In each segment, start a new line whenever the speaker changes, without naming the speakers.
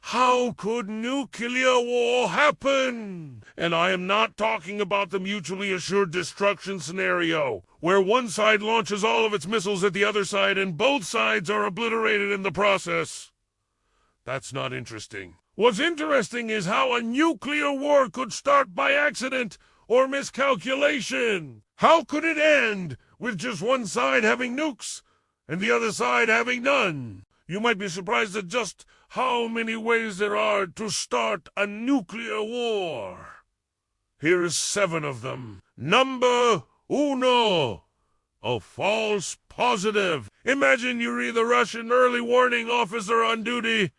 How could nuclear war happen? And I am not talking about the mutually assured destruction scenario, where one side launches all of its missiles at the other side and both sides are obliterated in the process. That's not interesting. What's interesting is how a nuclear war could start by accident or miscalculation. How could it end with just one side having nukes and the other side having none? You might be surprised at just how many ways there are to start a nuclear war. Here is 7 of them. Number uno. A false positive. Imagine you're the Russian early warning officer on duty,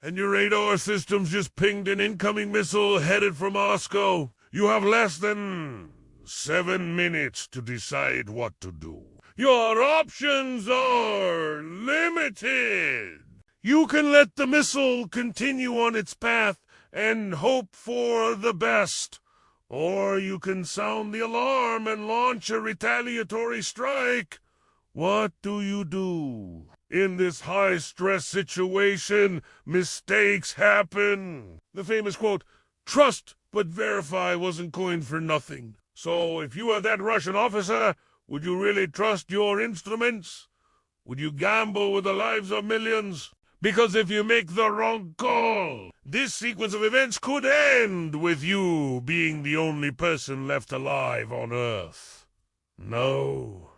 and your radar systems just pinged an incoming missile headed for Moscow. You have less than 7 minutes to decide what to do. Your options are limited. You can let the missile continue on its path and hope for the best. Or you can sound the alarm and launch a retaliatory strike. What do you do? In this high-stress situation, mistakes happen. The famous quote, "Trust but verify," wasn't coined for nothing. So if you were that Russian officer, would you really trust your instruments? Would you gamble with the lives of millions? Because if you make the wrong call, this sequence of events could end with you being the only person left alive on Earth. No.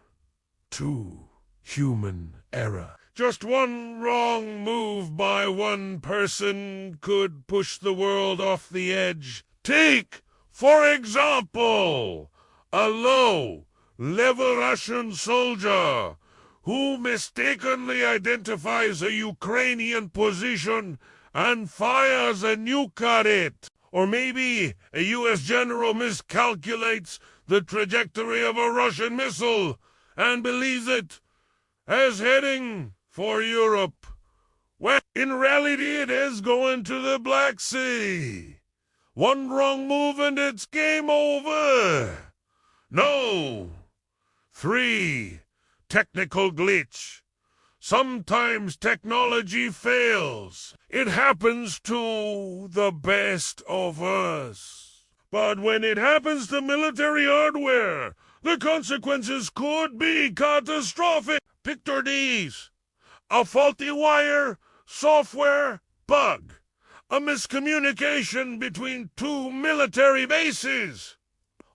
2. Human error. Just one wrong move by one person could push the world off the edge. Take, for example, a low-level Russian soldier who mistakenly identifies a Ukrainian position and fires a nuke at it. Or maybe a U.S. general miscalculates the trajectory of a Russian missile and believes it as heading for Europe, when in reality it is going to the Black Sea. One wrong move and it's game over. No. 3. Technical glitch. Sometimes technology fails. It happens to the best of us. But when it happens to military hardware, the consequences could be catastrophic. Picture these. A faulty wire, software, bug. A miscommunication between 2 military bases.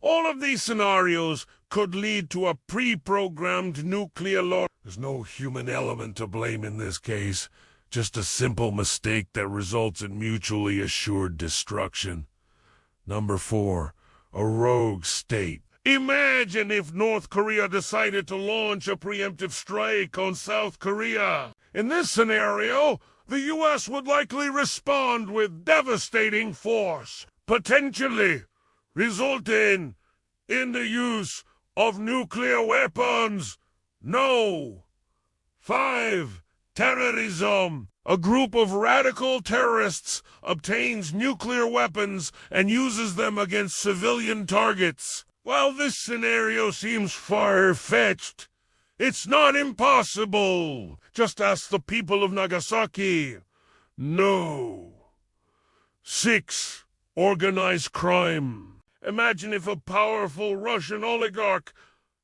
All of these scenarios could lead to a pre-programmed nuclear launch. There's no human element to blame in this case, just a simple mistake that results in mutually assured destruction. Number 4, a rogue state. Imagine if North Korea decided to launch a preemptive strike on South Korea. In this scenario, the U.S. would likely respond with devastating force, potentially resulting in the use of nuclear weapons. No. 5. Terrorism. A group of radical terrorists obtains nuclear weapons and uses them against civilian targets. While this scenario seems far-fetched, it's not impossible. Just ask the people of Nagasaki. No. 6. Organized crime. Imagine if a powerful Russian oligarch,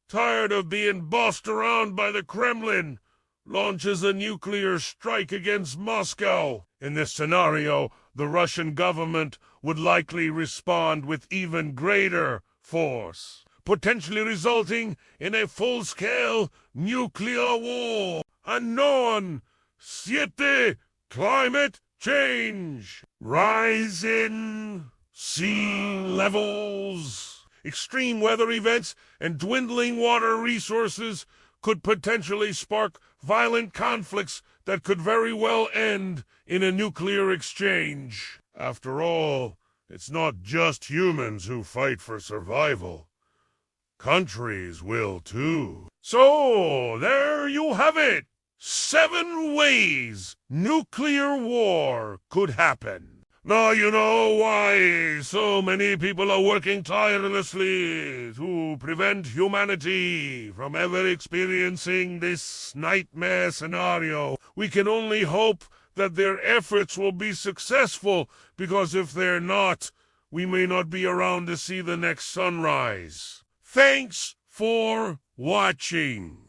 tired of being bossed around by the Kremlin, launches a nuclear strike against Moscow. In this scenario, the Russian government would likely respond with even greater force, potentially resulting in a full-scale nuclear war. Unknown. 7. Climate change. Rising sea levels. Extreme weather events and dwindling water resources could potentially spark violent conflicts that could very well end in a nuclear exchange. After all, it's not just humans who fight for survival. Countries will too. So, there you have it. 7 ways nuclear war could happen. Now you know why so many people are working tirelessly to prevent humanity from ever experiencing this nightmare scenario. We can only hope that their efforts will be successful, because if they're not, we may not be around to see the next sunrise. Thanks for watching.